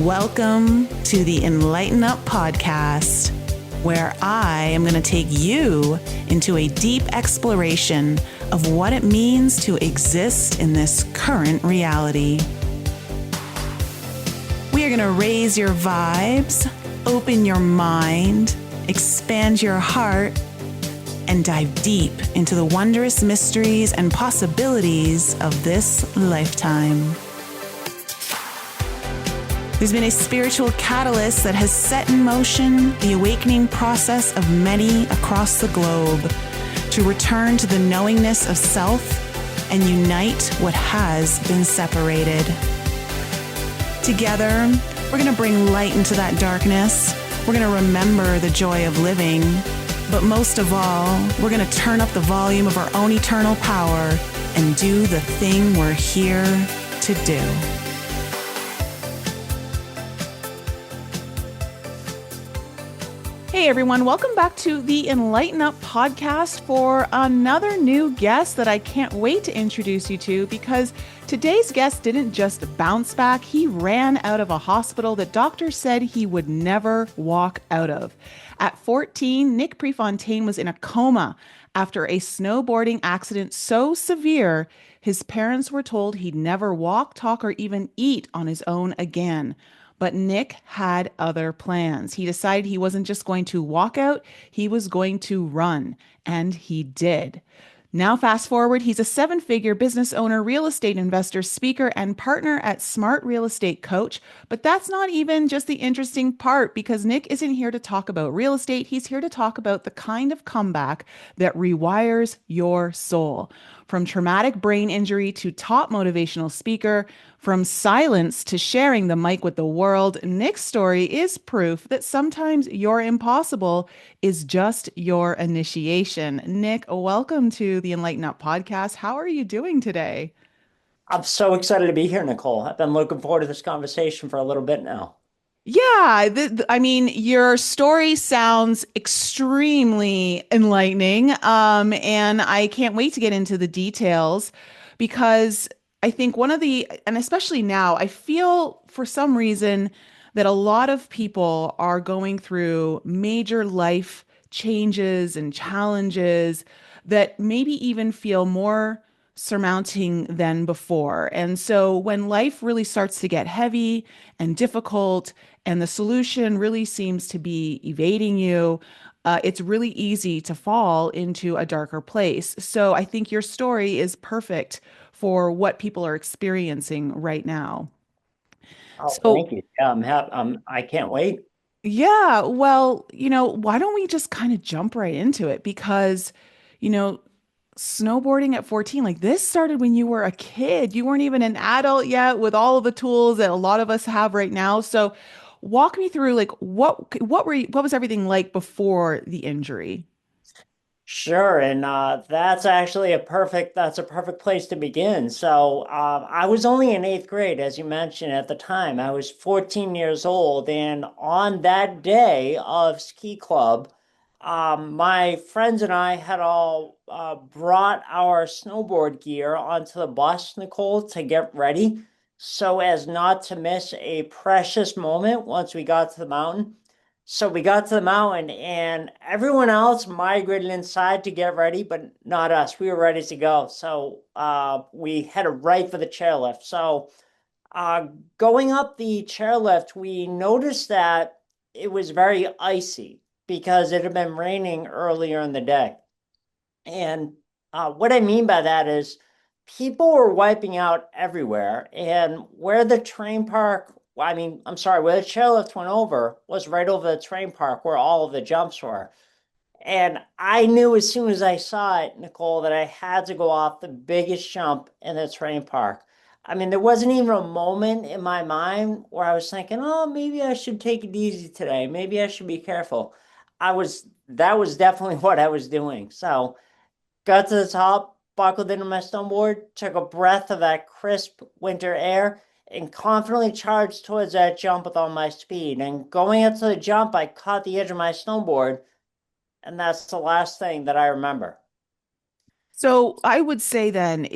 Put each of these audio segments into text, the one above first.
Welcome to the Enlighten Up podcast, where I am going to take you into a deep exploration of what it means to exist in this current reality. We are going to raise your vibes, open your mind, expand your heart, and dive deep into the wondrous mysteries and possibilities of this lifetime. There's been a spiritual catalyst that has set in motion the awakening process of many across the globe to return to the knowingness of self and unite what has been separated. Together, we're going to bring light into that darkness. We're going to remember the joy of living. But most of all, we're going to turn up the volume of our own eternal power and do the thing we're here to do. Hey everyone, welcome back to the Enlighten Up podcast for another new guest that I can't wait to introduce you to, because today's guest didn't just bounce back, he ran out of a hospital that doctors said he would never walk out of. At 14, Nick Prefontaine was in a coma after a snowboarding accident so severe, his parents were told he'd never walk, talk, or even eat on his own again. But Nick had other plans. He decided he wasn't just going to walk out, he was going to run. And he did. Now, fast forward, he's a seven-figure business owner, real estate investor, speaker, and partner at Smart Real Estate Coach. But that's not even just the interesting part, because Nick isn't here to talk about real estate. He's here to talk about the kind of comeback that rewires your soul. From traumatic brain injury to top motivational speaker, from silence to sharing the mic with the world, Nick's story is proof that sometimes your impossible is just your initiation. Nick, welcome to the Enlighten Up podcast. How are you doing today? I'm so excited to be here, Nicole. I've been looking forward to this conversation for a little bit now. Yeah, I mean, your story sounds extremely enlightening, and I can't wait to get into the details because I think and especially now, I feel for some reason that a lot of people are going through major life changes and challenges that maybe even feel more surmounting than before. And so when life really starts to get heavy and difficult, and the solution really seems to be evading you, it's really easy to fall into a darker place. So I think your story is perfect for what people are experiencing right now. Oh, So, thank you. Yeah, I can't wait. yeah, well, why don't we just kind of jump right into it? Because, you know, snowboarding at 14, like this started when you were a kid. You weren't even an adult yet with all of the tools that a lot of us have right now. So walk me through like what was everything like before the injury? Sure, and that's a perfect place to begin. So I was only in eighth grade, as you mentioned at the time. I was 14 years old, and on that day of ski club, my friends and I had all brought our snowboard gear onto the bus, Nicole, to get ready, so as not to miss a precious moment once we got to the mountain. So we got to the mountain and everyone else migrated inside to get ready, but not us. We were ready to go. So we headed right for the chairlift. So uh, going up the chairlift, we noticed that it was very icy because it had been raining earlier in the day. And what I mean by that is people were wiping out everywhere. And where the train park, I'm sorry, where the chairlift went over was right over the train park where all of the jumps were. And I knew as soon as I saw it, Nicole, that I had to go off the biggest jump in the train park. I mean, there wasn't even a moment in my mind where I was thinking, oh, maybe I should take it easy today. Maybe I should be careful. That was definitely what I was doing. So, got to the top, buckled into my snowboard, took a breath of that crisp winter air, and confidently charged towards that jump with all my speed. And going up to the jump, I caught the edge of my snowboard, and that's the last thing that I remember. So I would say then,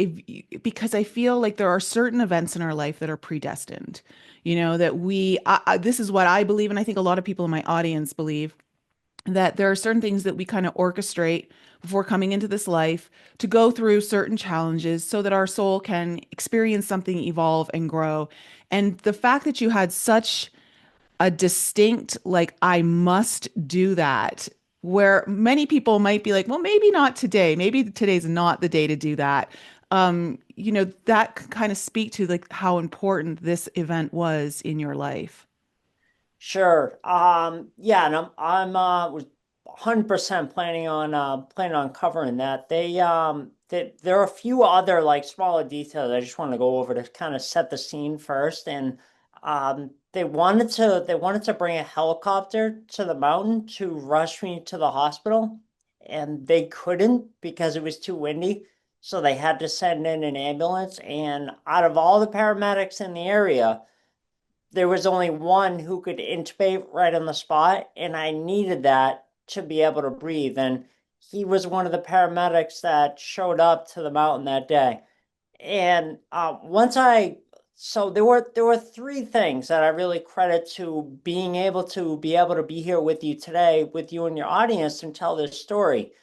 because I feel like there are certain events in our life that are predestined, that this is what I believe, and I think a lot of people in my audience believe that there are certain things that we kind of orchestrate before coming into this life to go through certain challenges so that our soul can experience something, evolve, and grow. And the fact that you had such a distinct, like, I must do that, where many people might be like, well, maybe not today. Maybe today's not the day to do that. That can kind of speak to like how important this event was in your life. Sure. Yeah, and I'm was 100% planning on covering that. There are a few other like smaller details I just want to go over to kind of set the scene first. And they wanted to bring a helicopter to the mountain to rush me to the hospital, and they couldn't because it was too windy. So they had to send in an ambulance. And out of all the paramedics in the area, there was only one who could intubate right on the spot, and I needed that to be able to breathe. And he was one of the paramedics that showed up to the mountain that day. And so there were three things that I really credit to being able to be here with you today, with you and your audience, and tell this story.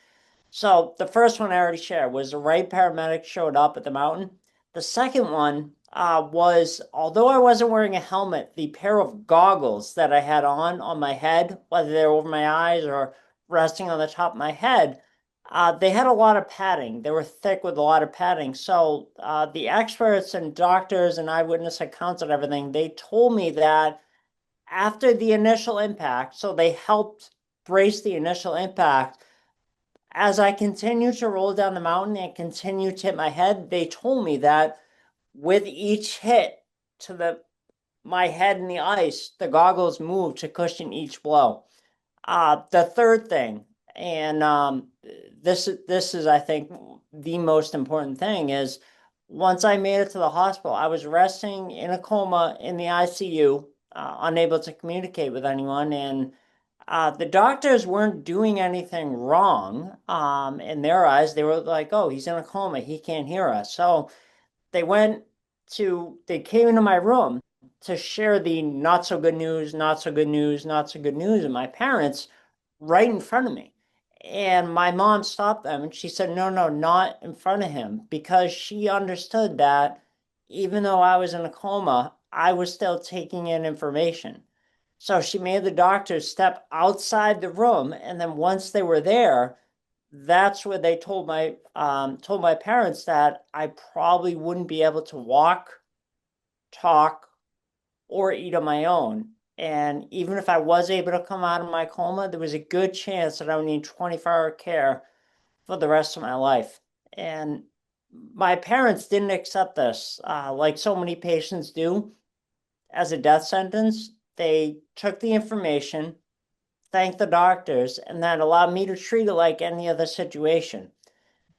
So the first one I already shared was the right paramedic showed up at the mountain. The second one was, although I wasn't wearing a helmet, the pair of goggles that I had on my head, whether they were over my eyes or resting on the top of my head, they had a lot of padding. They were thick with a lot of padding. So the experts and doctors and eyewitness accounts and everything, they told me that after the initial impact, so they helped brace the initial impact, as I continued to roll down the mountain and continued to hit my head, they told me that with each hit to my head in the ice, the goggles moved to cushion each blow. The third thing, and this is I think the most important thing, is once I made it to the hospital, I was resting in a coma in the ICU, unable to communicate with anyone, and the doctors weren't doing anything wrong. In their eyes, they were like, "Oh, he's in a coma. He can't hear us." So they came into my room to share the not so good news, not so good news, not so good news, and my parents right in front of me. And my mom stopped them and she said, "No, no, not in front of him," because she understood that even though I was in a coma, I was still taking in information. So she made the doctors step outside the room, and then once they were there, that's where they told my parents that I probably wouldn't be able to walk, talk, or eat on my own. And even if I was able to come out of my coma, there was a good chance that I would need 24-hour care for the rest of my life. And my parents didn't accept this, like so many patients do, as a death sentence. They took the information, thanked the doctors, and then allowed me to treat it like any other situation.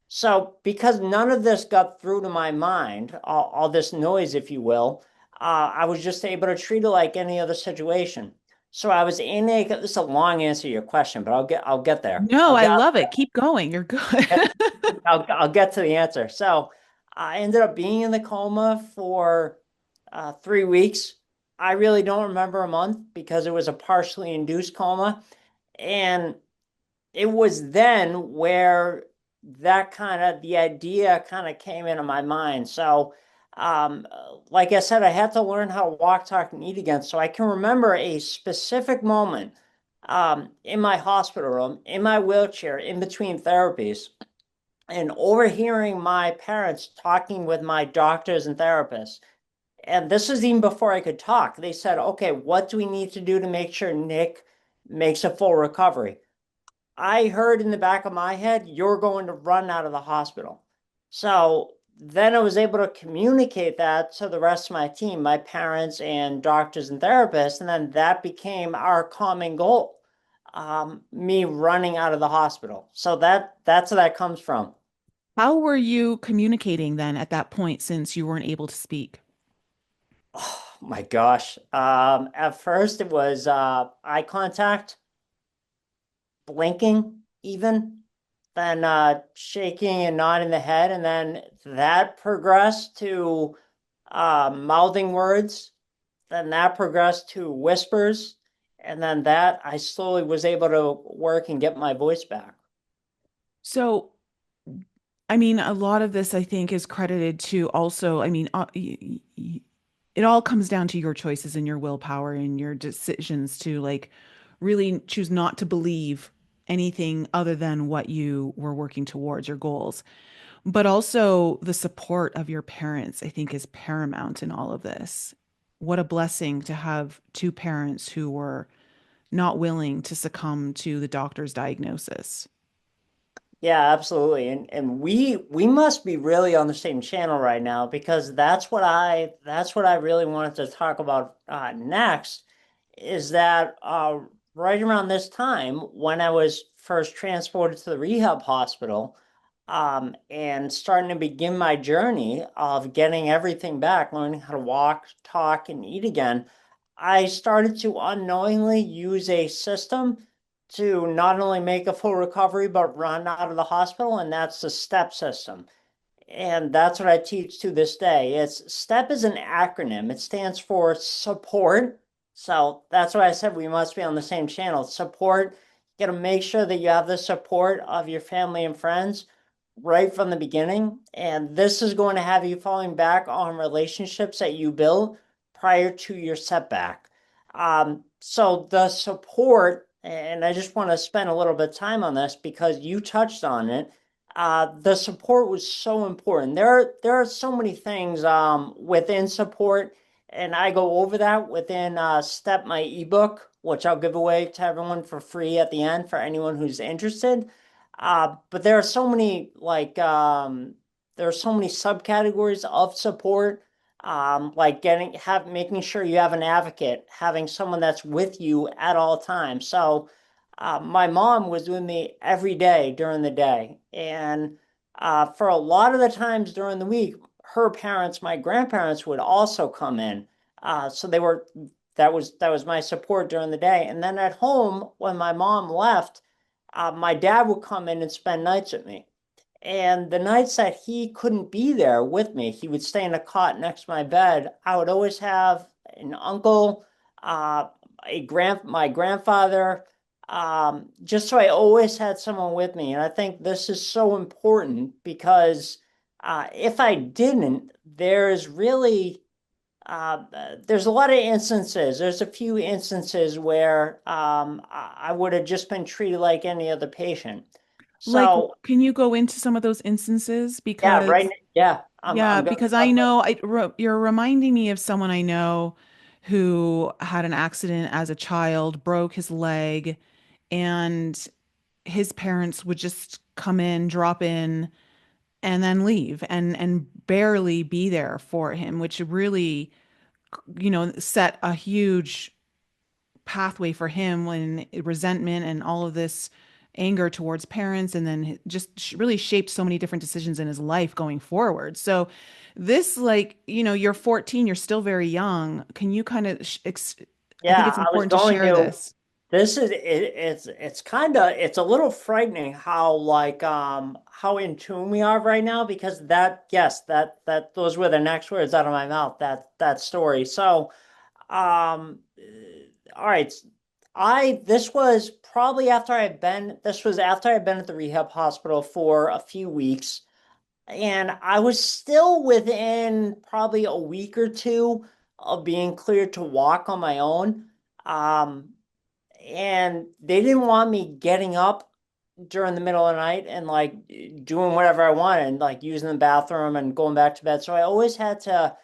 So, because none of this got through to my mind, all this noise, if you will, I was just able to treat it like any other situation. So I was in a, this is a long answer to your question, but I'll get there. No, I love it. Keep going. You're good. I'll get to the answer. So I ended up being in the coma for 3 weeks. I really don't remember a month because it was a partially induced coma. And it was then where the idea kind of came into my mind. So, um, like I said, I had to learn how to walk, talk, and eat again. So I can remember a specific moment in my hospital room, in my wheelchair, in between therapies, and overhearing my parents talking with my doctors and therapists. And this was even before I could talk. They said, "Okay, what do we need to do to make sure Nick makes a full recovery?" I heard in the back of my head, "You're going to run out of the hospital." So then I was able to communicate that to the rest of my team, my parents and doctors and therapists. And then that became our common goal, me running out of the hospital. So that's where that comes from. How were you communicating then at that point since you weren't able to speak? Oh my gosh. At first it was eye contact, blinking even. then shaking and nodding the head, and then that progressed to mouthing words, then that progressed to whispers, and then that I slowly was able to work and get my voice back. So, I mean, a lot of this I think is credited to also, I mean, it all comes down to your choices and your willpower and your decisions to like really choose not to believe anything other than what you were working towards, your goals. But also the support of your parents, I think, is paramount in all of this. What a blessing to have two parents who were not willing to succumb to the doctor's diagnosis. Yeah, absolutely. And we must be really on the same channel right now because that's what I really wanted to talk about next is that right around this time when I was first transported to the rehab hospital and starting to begin my journey of getting everything back, learning how to walk, talk, and eat again, I started to unknowingly use a system to not only make a full recovery, but run out of the hospital, and that's the STEP system. And that's what I teach to this day. It's STEP is an acronym. It stands for support. So that's why I said we must be on the same channel. Support. You got to make sure that you have the support of your family and friends right from the beginning. And this is going to have you falling back on relationships that you built prior to your setback. So the support, and I just want to spend a little bit of time on this because you touched on it. The support was so important. There are so many things within support, and I go over that within Step My ebook, which I'll give away to everyone for free at the end for anyone who's interested. But there are so many there are so many subcategories of support, like making sure you have an advocate, having someone that's with you at all times. So my mom was with me every day during the day, and for a lot of the times during the week, her parents, my grandparents, would also come in. So they were that was my support during the day, and then at home when my mom left my dad would come in and spend nights with me. And the nights that he couldn't be there with me, he would stay in a cot next to my bed. I would always have an uncle, uh, my grandfather, just so I always had someone with me. And I think this is so important because if I didn't, uh, there's a lot of instances. There's a few instances where I would have just been treated like any other patient. Like, So can you go into some of those instances? yeah, right. Because, Yeah, yeah, I'm going to because I talk about. know you're reminding me of someone I know who had an accident as a child, broke his leg, and his parents would just come in, drop in, and then leave and barely be there for him, which really, set a huge pathway for him when resentment and all of this anger towards parents and then just really shaped so many different decisions in his life going forward. So this like, you're 14, you're still very young. Can you kind of I think Yeah, it's I was important to going share to. this. This is it, it's kind of it's a little frightening how how in tune we are right now because that yes that those were the next words out of my mouth that story. So um all right, I this was probably after I had been this was after I had been at the rehab hospital for a few weeks, and I was still within probably a week or two of being cleared to walk on my own. Um, and they didn't want me getting up during the middle of the night and like doing whatever I wanted, like using the bathroom and going back to bed. So I always had to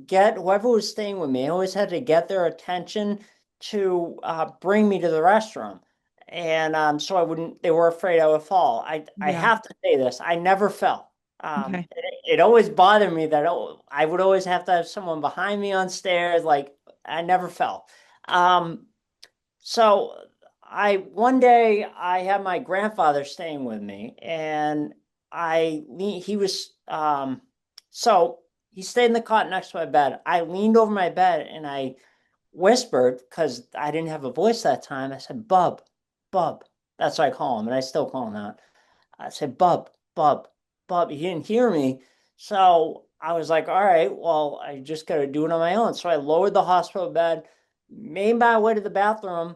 get whoever was staying with me, I always had to get their attention to bring me to the restroom. And so I wouldn't, they were afraid I would fall. I Yeah. have to say this, I never fell. Okay. It always bothered me that I would always have to have someone behind me on stairs. Like I never fell. Um, so I one day I had my grandfather staying with me, and he was so he stayed in the cot next to my bed. I leaned over my bed and I whispered because I didn't have a voice that time. I said, "Bub, Bub." That's what I call him, and I still call him that. I said, Bub, Bub, Bub. He didn't hear me. So I was like, all right, well, I just got to do it on my own. So I lowered the hospital bed, made my way to the bathroom,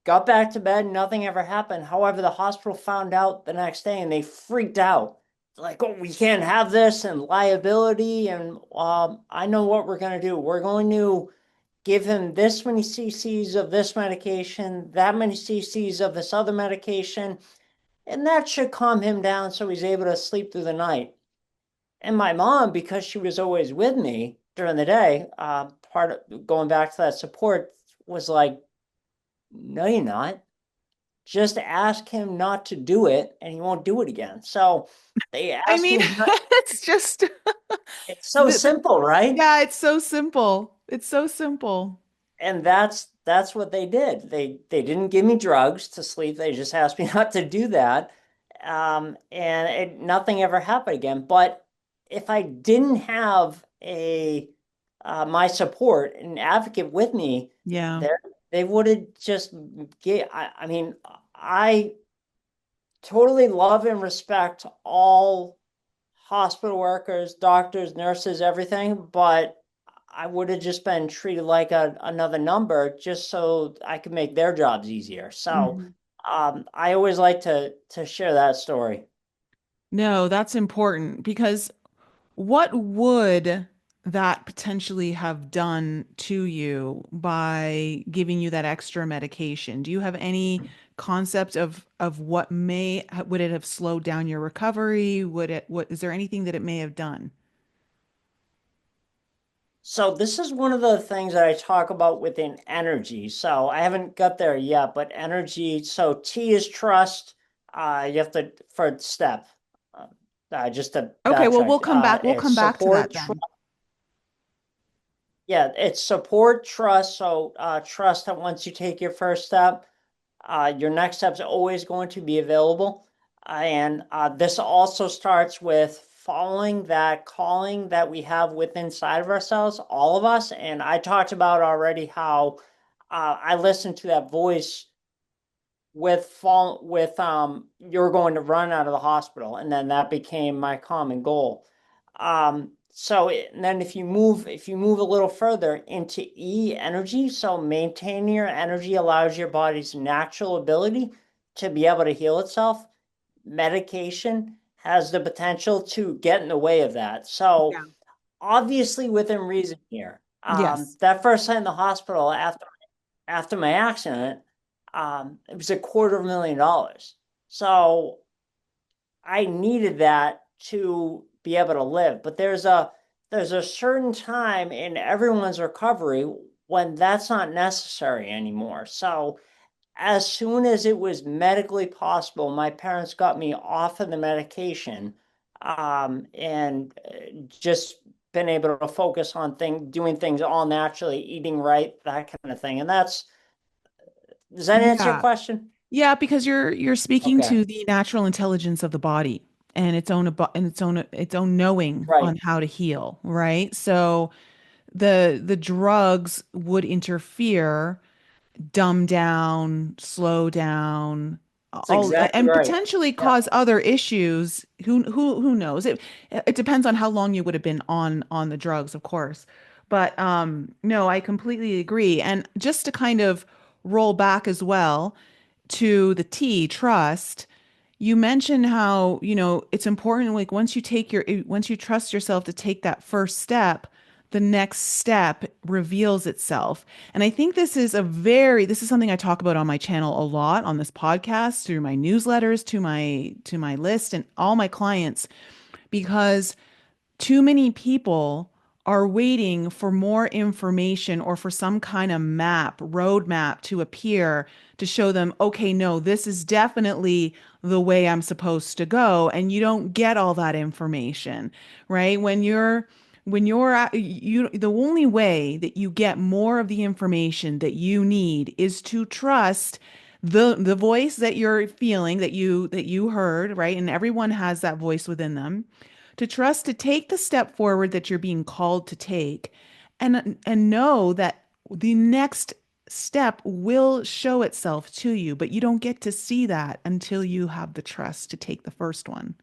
got back to bed, nothing ever happened. However, the hospital found out the next day and they freaked out. Like, oh, we can't have this and liability. And I know what we're going to do. We're going to give him this many cc's of this medication, that many cc's of this other medication, and that should calm him down so he's able to sleep through the night. And my mom, because she was always with me during the day, part of going back to that support was like, no, you're not. Just ask him not to do it and he won't do it again. So they I asked mean, me not, it's just it's so simple, right? yeah, it's so simple. It's so simple. And that's what they did. They didn't give me drugs to sleep. They just asked me not to do that. Nothing ever happened again. But if I didn't have a my support, an advocate with me, Yeah. there they would have just get. I mean, I totally love and respect all hospital workers, doctors, nurses, everything, but I would have just been treated like another number just so I could make their jobs easier. So Mhm. I always like to share that story. No, that's important because what would that potentially have done to you by giving you that extra medication? Do you have any concept of what may would it have slowed down your recovery? Would it what is there anything that it may have done? So this is one of the things that I talk about within energy. So I haven't got there yet, but energy. So T is trust. You have to for step. Uh, just to Okay, well backtrack. we'll It's come back to that support, then. yeah, it's support, trust. So trust that once you take your first step, your next step is always going to be available. And this also starts with following that calling that we have within inside of ourselves, all of us. And I talked about already how I listened to that voice with you're going to run out of the hospital, and then that became my common goal. And then if you move a little further into E energy, so maintaining your energy allows your body's natural ability to be able to heal itself. Medication has the potential to get in the way of that. So Yeah. obviously within reason here. Yes. That first time in the hospital after my accident, it was $250,000. So I needed that to be able to live. But there's a certain time in everyone's recovery when that's not necessary anymore. So as soon as it was medically possible, my parents got me off of the medication, and just been able to focus on doing things all naturally, eating right, that kind of thing. And does that answer your Yeah. question? Yeah, because you're speaking Okay. to the natural intelligence of the body and its own knowing Right. on how to heal, right? So the drugs would interfere, dumb down, slow down, That's all exactly and right. potentially Yeah. cause other issues. Who knows? It depends on how long you would have been on the drugs, of course. But no, I completely agree. And just to kind of roll back as well to the T, trust, you mentioned how, it's important, like once you trust yourself to take that first step, the next step reveals itself. And I think this is something I talk about on my channel a lot, on this podcast, through my newsletters, to my list and all my clients, because too many people are waiting for more information or for some kind of roadmap to appear to show them, okay, no, this is definitely the way I'm supposed to go. And you don't get all that information, right? The only way that you get more of the information that you need is to trust the voice that you're feeling, that you heard, right? And everyone has that voice within them, to trust to take the step forward that you're being called to take, and know that the next step will show itself to you, but you don't get to see that until you have the trust to take the first one.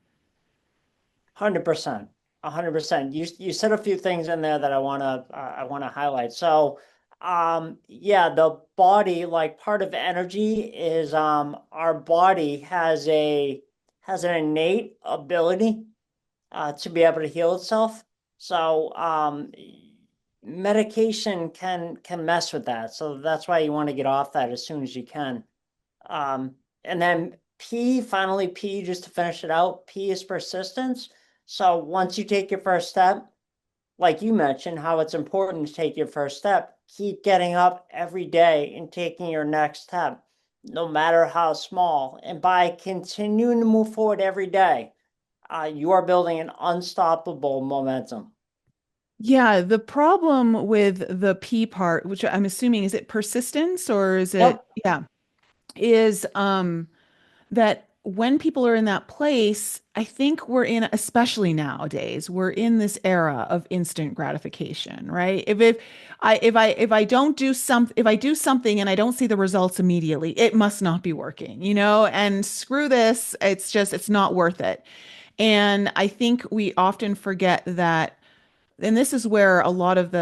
100%. 100%. You said a few things in there that I want to highlight. So, yeah, the body, like part of energy is our body has an innate ability to be able to heal itself. So, medication can mess with that. So that's why you want to get off that as soon as you can. And then finally P, just to finish it out, P is persistence. So once you take your first step, like you mentioned, how it's important to take your first step, keep getting up every day and taking your next step, no matter how small. And by continuing to move forward every day, you are building an unstoppable momentum. Yeah, the problem with the P part, which I'm assuming, is it persistence or is it, Yep. yeah, is that when people are in that place, I think we're in, especially nowadays, we're in this era of instant gratification, right? If I don't do some if I do something and I don't see the results immediately, it must not be working, and screw this, it's not worth it. And I think we often forget that, and this is where a lot of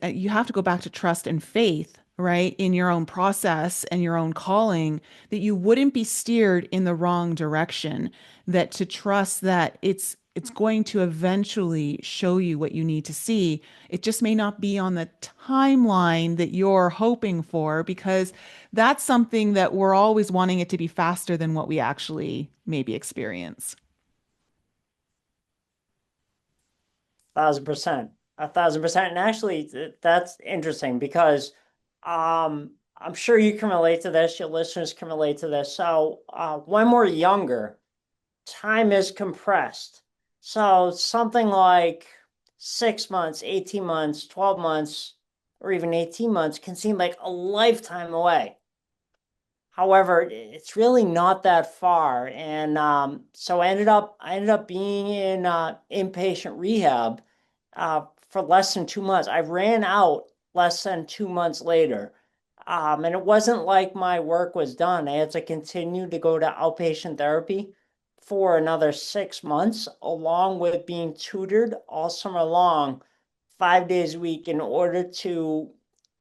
you have to go back to trust and faith, right, in your own process and your own calling, that you wouldn't be steered in the wrong direction, that to trust that it's going to eventually show you what you need to see. It just may not be on the timeline that you're hoping for, because that's something that we're always wanting it to be faster than what we actually maybe experience. 1,000%. 1,000%. And actually, that's interesting because I'm sure you can relate to this, your listeners can relate to this. So, when we're younger, time is compressed. So, something like 6 months, 18 months, 12 months, or even 18 months can seem like a lifetime away. However, it's really not that far. And so I ended up being in inpatient rehab for less than 2 months. I ran out less than 2 months later. And it wasn't like my work was done. I had to continue to go to outpatient therapy for another 6 months, along with being tutored all summer long, 5 days a week, in order to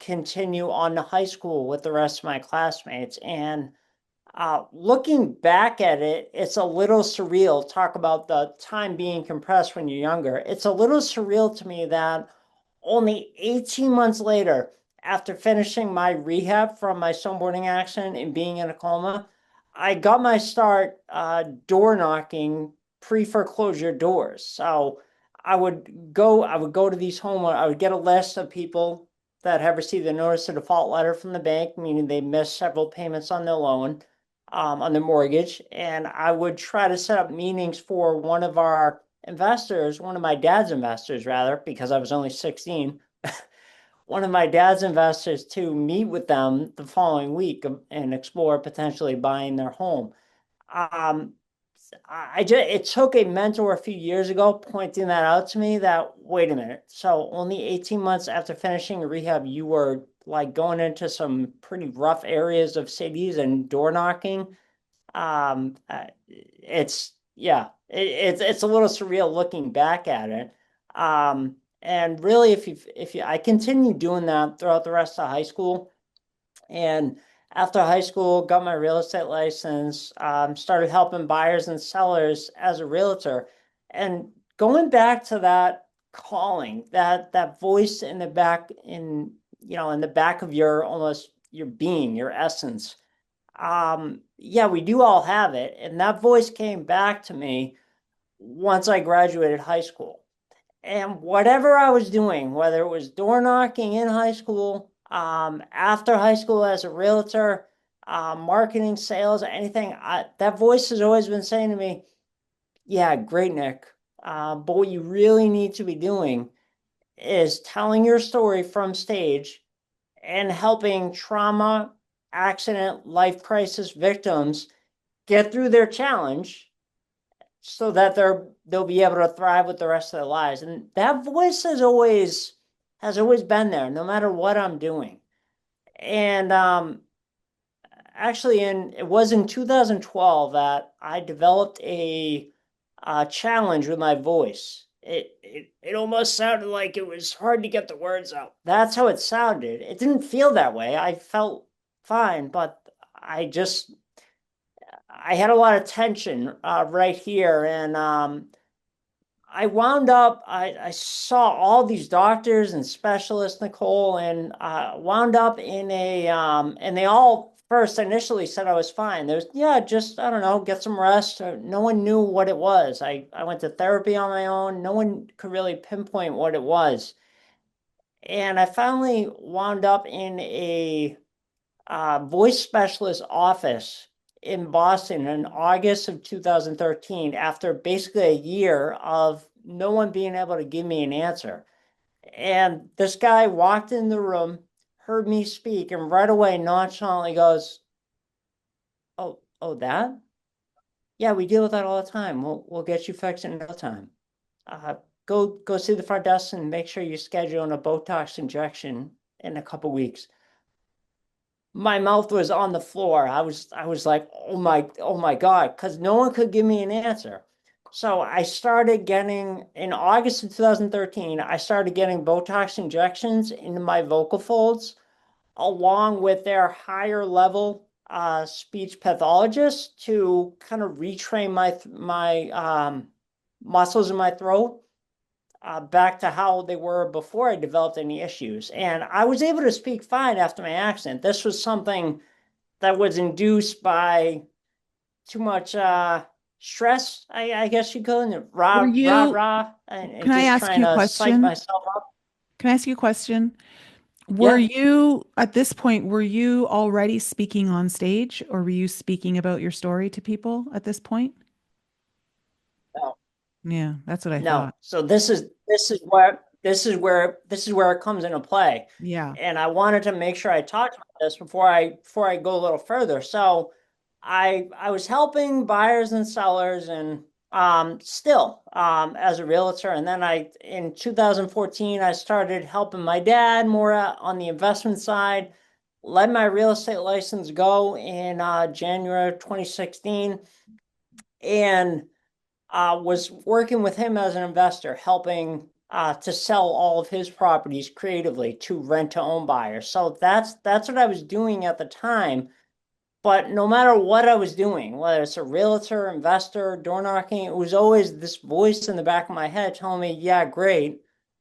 continue on to high school with the rest of my classmates. And looking back at it, it's a little surreal. Talk about the time being compressed when you're younger. It's a little surreal to me that only 18 months later, after finishing my rehab from my snowboarding accident and being in a coma, I got my start door knocking pre-foreclosure doors. So I would go to these homeowners, I would get a list of people that have received a notice of default letter from the bank, meaning they missed several payments on their loan, on their mortgage. And I would try to set up meetings for one of our investors, one of my dad's investors, rather, because I was only 16, one of my dad's investors, to meet with them the following week and explore potentially buying their home. Um, it took a mentor a few years ago pointing that out to me, that wait a minute, so only 18 months after finishing rehab, you were like going into some pretty rough areas of cities and door knocking. It's yeah, it's a little surreal looking back at it. And really, if you I continued doing that throughout the rest of high school. And after high school, got my real estate license, started helping buyers and sellers as a realtor. And going back to that calling, that voice in the back, in the back of your, almost your being, your essence. Yeah, we do all have it. And that voice came back to me once I graduated high school. And whatever I was doing, whether it was door knocking in high school, after high school as a realtor, marketing, sales, anything, that voice has always been saying to me, yeah, great, Nick. But what you really need to be doing is telling your story from stage and helping trauma, accident, life crisis victims get through their challenge so that they'll be able to thrive with the rest of their lives. And that voice has always been there, no matter what I'm doing. And actually, it was in 2012 that I developed a challenge with my voice. It almost sounded like it was hard to get the words out. That's how it sounded. It didn't feel that way. I felt fine, but I just I had a lot of tension right here, and I wound up, I saw all these doctors and specialists, Nicole, and wound up in and they all first initially said I was fine. There's, yeah, just, I don't know, get some rest. No one knew what it was. I went to therapy on my own. No one could really pinpoint what it was. And I finally wound up in a voice specialist office in Boston in August of 2013 after basically a year of no one being able to give me an answer. And this guy walked in the room, heard me speak, and right away nonchalantly goes, oh, that? Yeah, we deal with that all the time. We'll get you fixed in no time. Uh, go see the front desk and make sure you schedule a Botox injection in a couple weeks. My mouth was on the floor. I was like, oh my God, because no one could give me an answer. So I started getting in August of 2013, I started getting Botox injections into my vocal folds, along with their higher level speech pathologist to kind of retrain my muscles in my throat back to how they were before I developed any issues. And I was able to speak fine after my accident. This was something that was induced by too much stress, I guess you could, and Were rah, rah, you, rah, and can I just ask trying you a to psych question? myself up. Can I ask you a question? Were Yeah. you, at this point, were you already speaking on stage or were you speaking about your story to people at this point? No. Yeah, that's what I No. thought. So this is where it comes into play. Yeah. And I wanted to make sure I talked about this before I go a little further. So I was helping buyers and sellers and still as a realtor. And then I in 2014 I started helping my dad more on the investment side. Let my real estate license go in January 2016 and was working with him as an investor, helping to sell all of his properties creatively to rent to own buyers. So that's what I was doing at the time. But no matter what I was doing, whether it's a realtor, investor, door knocking, it was always this voice in the back of my head telling me, yeah, great.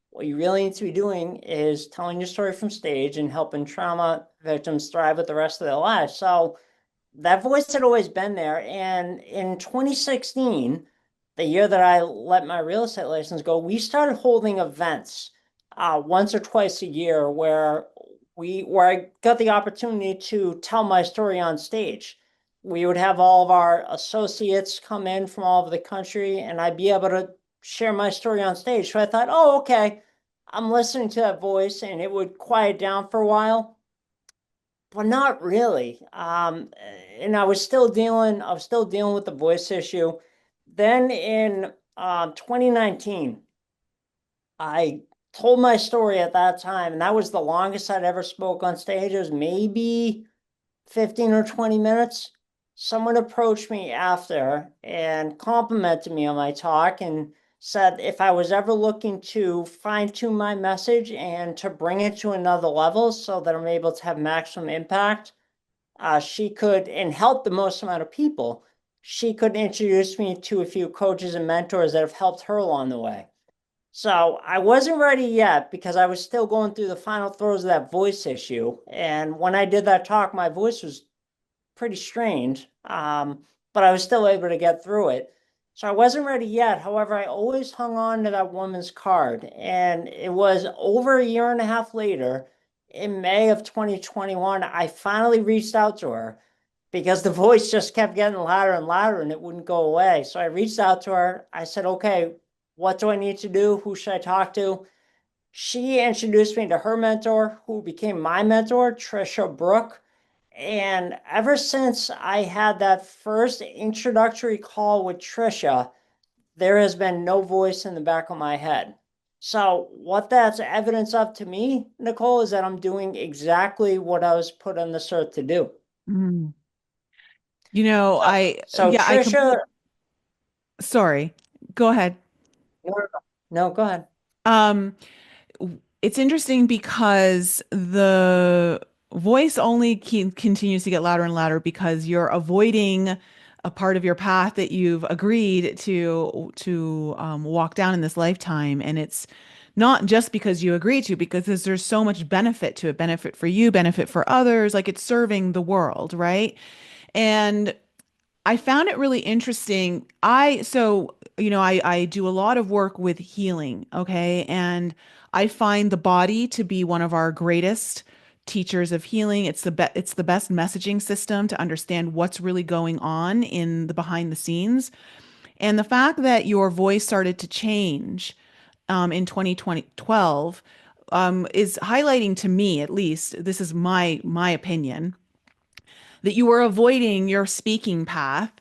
What you really need to be doing is telling your story from stage and helping trauma victims thrive with the rest of their lives. So that voice had always been there. And in 2016, the year that I let my real estate license go, we started holding events once or twice a year where I got the opportunity to tell my story on stage. We would have all of our associates come in from all over the country, and I'd be able to share my story on stage. So I thought, oh, okay, I'm listening to that voice, and it would quiet down for a while. Well, not really. And I was still dealing with the voice issue. Then in 2019, I told my story at that time, and that was the longest I'd ever spoke on stage. It was maybe 15 or 20 minutes. Someone approached me after and complimented me on my talk and said if I was ever looking to fine tune my message and to bring it to another level so that I'm able to have maximum impact, she could, and help the most amount of people, she could introduce me to a few coaches and mentors that have helped her along the way. So I wasn't ready yet because I was still going through the final throes of that voice issue. And when I did that talk, my voice was pretty strained, but I was still able to get through it. So I wasn't ready yet. However, I always hung on to that woman's card. And it was over a year and a half later, in May of 2021, I finally reached out to her because the voice just kept getting louder and louder and it wouldn't go away. So I reached out to her. I said, okay, what do I need to do? Who should I talk to? She introduced me to her mentor, who became my mentor, Trisha Brook. And ever since I had that first introductory call with Trisha, there has been no voice in the back of my head. So what that's evidence of to me, Nicole, is that I'm doing exactly what I was put on this earth to do. Mm. You know, So, so yeah, I Trisha, completely, sorry, go ahead. no, no, go ahead. Um, it's interesting because the voice only continues to get louder and louder because you're avoiding a part of your path that you've agreed to walk down in this lifetime, and it's not just because you agree to, because there's so much benefit to it, benefit for you, benefit for others, like it's serving the world, right? And I found it really interesting. I do a lot of work with healing, okay? And I find the body to be one of our greatest teachers of healing. It's the best messaging system to understand what's really going on in the behind the scenes. And the fact that your voice started to change in 2012 is highlighting to me, at least, this is my opinion, that you were avoiding your speaking path.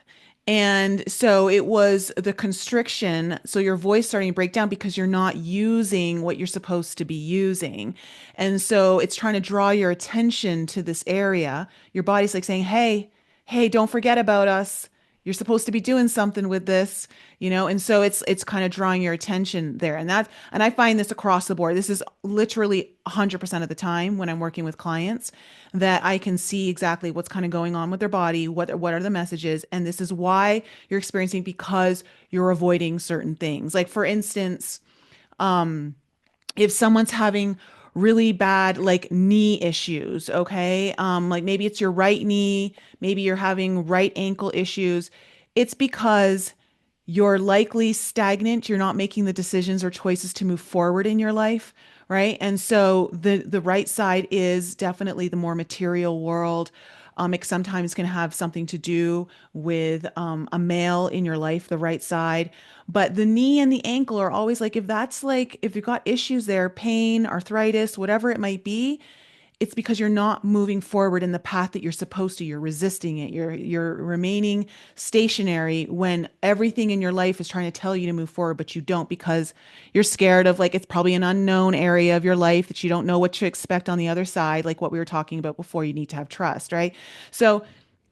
And so it was the constriction. So your voice starting to break down because you're not using what you're supposed to be using. And so it's trying to draw your attention to this area. Your body's like saying, hey, hey, don't forget about us. You're supposed to be doing something with this, and so it's kind of drawing your attention there. And I find this across the board. This is literally 100% of the time when I'm working with clients that I can see exactly what's kind of going on with their body, what are the messages, and this is why you're experiencing because you're avoiding certain things. Like for instance, if someone's having really bad like knee issues, okay? Like maybe it's your right knee, maybe you're having right ankle issues. It's because you're likely stagnant. You're not making the decisions or choices to move forward in your life, right? And so the right side is definitely the more material world. It sometimes can have something to do with a male in your life, the right side. But the knee and the ankle are always like, if you've got issues there, pain, arthritis, whatever it might be, it's because you're not moving forward in the path that you're supposed to. You're resisting it. You're remaining stationary when everything in your life is trying to tell you to move forward, but you don't because you're scared of, like, it's probably an unknown area of your life that you don't know what to expect on the other side, like what we were talking about before. You need to have trust, right? So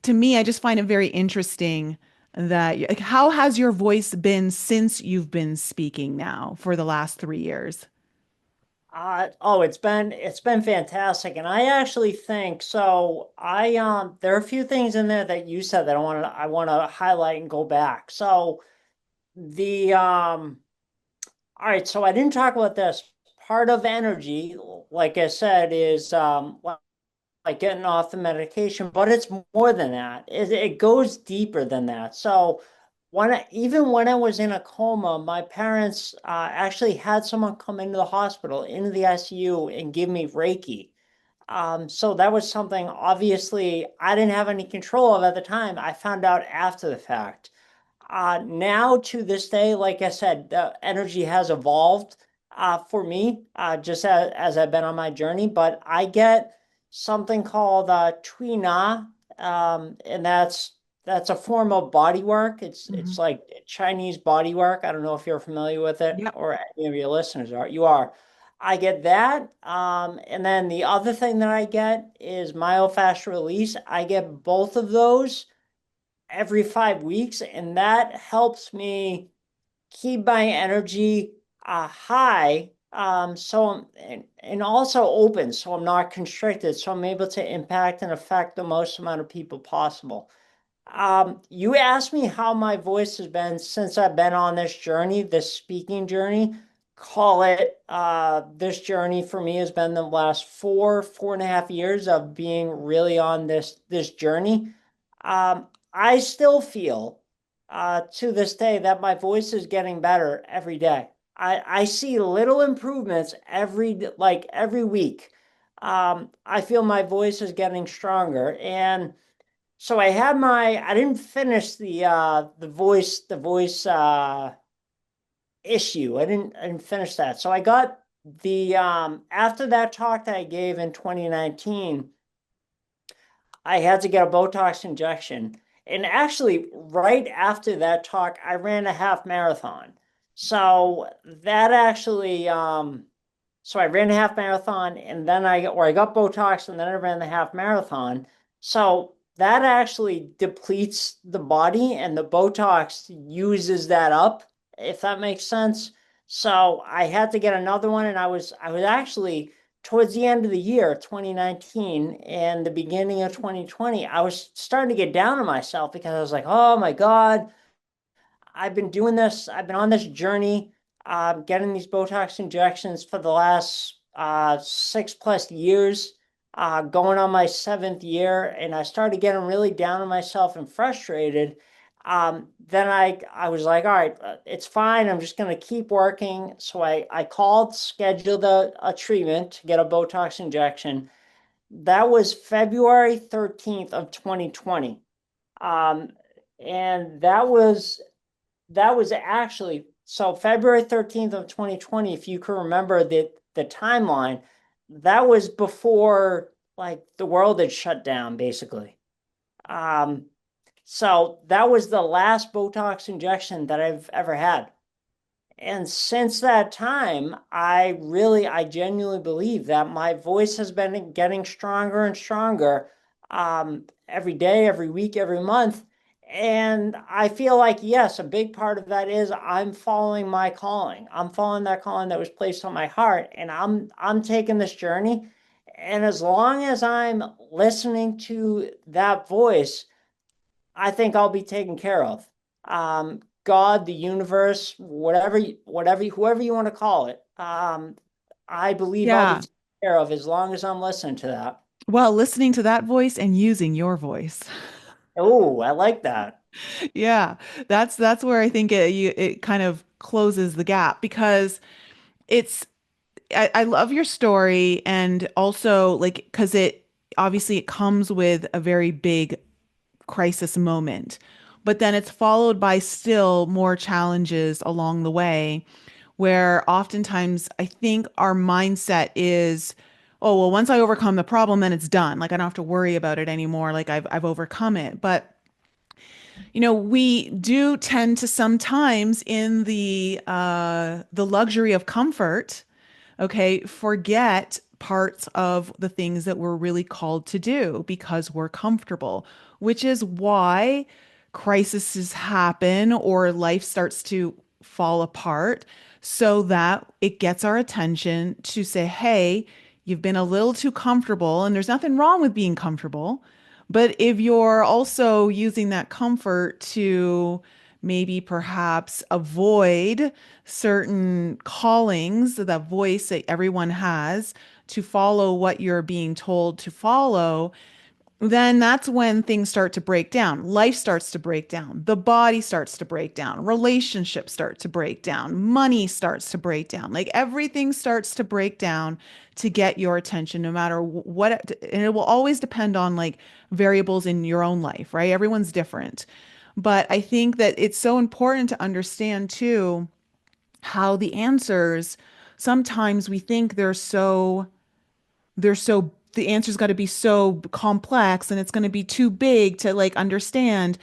to me, I just find it very interesting that like, how has your voice been since you've been speaking now for the last 3 years? Oh, it's been fantastic, and I actually think so. There are a few things in there that you said that I want to highlight and go back. So the all right, so I didn't talk about this. Part of energy, like I said, is like getting off the medication, but it's more than that. It goes deeper than that. So even when I was in a coma, my parents actually had someone come into the hospital, into the ICU, and give me Reiki. So that was something obviously I didn't have any control of at the time. I found out after the fact. Now to this day, like I said, the energy has evolved for me, just as I've been on my journey. But I get something called Tuina, and that's a form of body work. It's Mhm. like Chinese body work. I don't know if you're familiar with it Yep. or any of your listeners are. You are. I get that. And then the other thing that I get is myofascial release. I get both of those every 5 weeks, and that helps me keep my energy high. And also open, so I'm not constricted, so I'm able to impact and affect the most amount of people possible. You asked me how my voice has been since I've been on this journey, this speaking journey. Call it this journey for me has been the last 4.5 years of being really on this journey. I still feel to this day that my voice is getting better every day. I see little improvements every week. I feel my voice is getting stronger, and so I didn't finish the voice issue. I didn't finish that. So I got the after that talk that I gave in 2019, I had to get a Botox injection. And actually, right after that talk, I ran a half marathon. So that actually, so I ran a half marathon and then I got Botox and then I ran the half marathon. So that actually depletes the body and the Botox uses that up, if that makes sense. So I had to get another one and I was actually towards the end of the year, 2019 and the beginning of 2020, I was starting to get down on myself because I was like, oh my God, I've been doing this. I've been on this journey, getting these Botox injections for the last 6+ years, going on my seventh year, and I started getting really down on myself and frustrated. Then I was like, all right, it's fine. I'm just going to keep working. So I called, scheduled a treatment to get a Botox injection. That was February 13th of 2020. Um, and that was actually so February 13th of 2020, if you can remember the timeline, that was before like the world had shut down, basically. Um, so that was the last Botox injection that I've ever had. And since that time, I genuinely believe that my voice has been getting stronger and stronger every day, every week, every month. And I feel like, yes, a big part of that is I'm following my calling. I'm following that calling that was placed on my heart, and I'm taking this journey. And as long as I'm listening to that voice, I think I'll be taken care of. God, the universe, whoever you want to call it, I believe I'll be Yeah. taken care of as long as I'm listening to that. Well, listening to that voice and using your voice. Oh, I like that. Yeah. That's where I think it kind of closes the gap because it's I love your story and also like because it obviously it comes with a very big crisis moment, but then it's followed by still more challenges along the way where oftentimes I think our mindset is, oh, well, once I overcome the problem, then it's done. Like I don't have to worry about it anymore. Like I've overcome it. But we do tend to sometimes in the luxury of comfort, okay, forget parts of the things that we're really called to do because we're comfortable, which is why crises happen or life starts to fall apart so that it gets our attention to say, hey, you've been a little too comfortable, and there's nothing wrong with being comfortable. But if you're also using that comfort to maybe perhaps avoid certain callings, that voice that everyone has to follow what you're being told to follow, then that's when things start to break down. Life starts to break down. The body starts to break down. Relationships start to break down. Money starts to break down. Like everything starts to break down to get your attention, no matter what. And it will always depend on like variables in your own life, right? Everyone's different. But I think that it's so important to understand too how the answers, sometimes we think they're so the answer's got to be so complex and it's going to be too big to like understand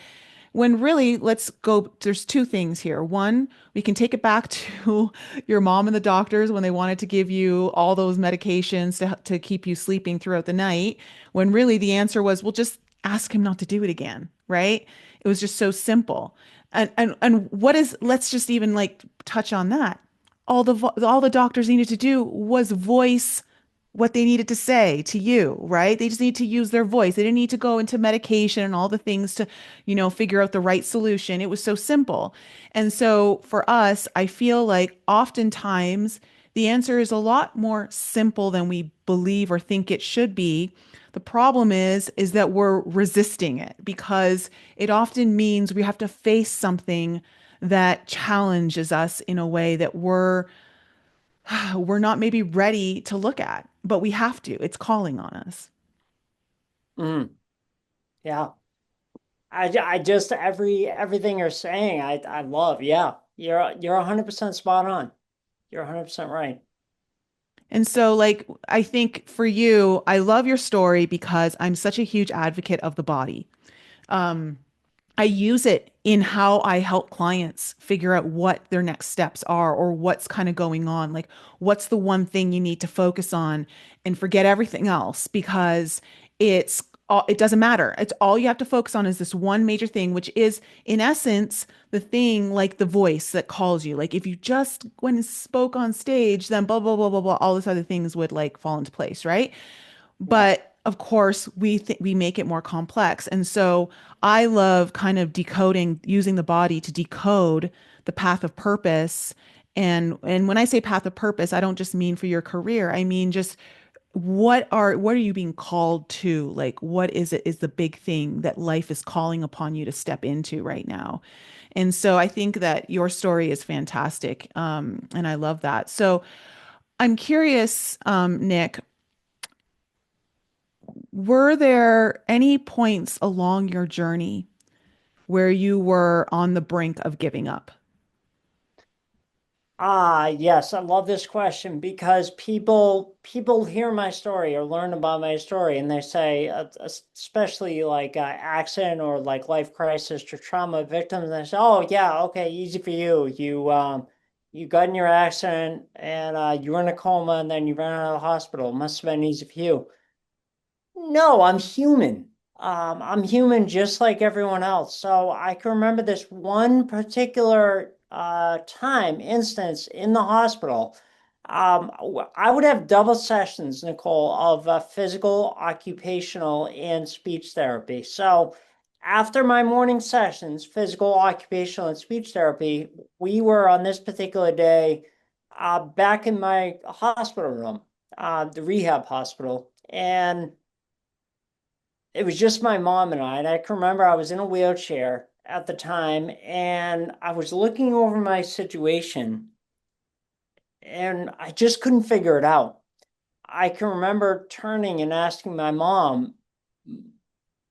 when really let's go, there's two things here. One, we can take it back to your mom and the doctors when they wanted to give you all those medications to keep you sleeping throughout the night, when really the answer was, well, just ask him not to do it again, right? It was just so simple. And what is, let's just even like touch on that. All the doctors needed to do was voice what they needed to say to you, right? They just need to use their voice. They didn't need to go into medication and all the things to, figure out the right solution. It was so simple. And so for us, I feel like oftentimes the answer is a lot more simple than we believe or think it should be. The problem is that we're resisting it because it often means we have to face something that challenges us in a way that we're not maybe ready to look at, but we have to. It's calling on us. Mm, yeah. I just everything you're saying, I love. Yeah. You're 100% spot on. You're 100% right. And so, like, I think for you, I love your story because I'm such a huge advocate of the body. Um, I use it in how I help clients figure out what their next steps are or what's kind of going on. Like, what's the one thing you need to focus on and forget everything else because it doesn't matter. It's all you have to focus on is this one major thing, which is in essence the thing like the voice that calls you. Like, if you just went and spoke on stage, then blah, blah, blah, blah, blah, all these other things would like fall into place, right? Yeah. But of course, we make it more complex. And so I love kind of decoding, using the body to decode the path of purpose. And when I say path of purpose, I don't just mean for your career. I mean just what are you being called to? Like what is the big thing that life is calling upon you to step into right now? And so I think that your story is fantastic. And I love that. So I'm curious, Nick, were there any points along your journey where you were on the brink of giving up? Yes, I love this question because people hear my story or learn about my story and they say, especially like accident or like life crisis or trauma victims, and they say, "Oh yeah, okay, easy for you. You got in your accident and you were in a coma and then you ran out of the hospital. It must have been easy for you." No, I'm human. I'm human just like everyone else. So I can remember this one particular time, instance in the hospital. I would have double sessions, Nicole, of physical, occupational, and speech therapy. So after my morning sessions, physical, occupational, and speech therapy, we were on this particular day back in my hospital room, the rehab hospital. And it was just my mom and I. And I can remember I was in a wheelchair at the time and I was looking over my situation and I just couldn't figure it out. I can remember turning and asking my mom,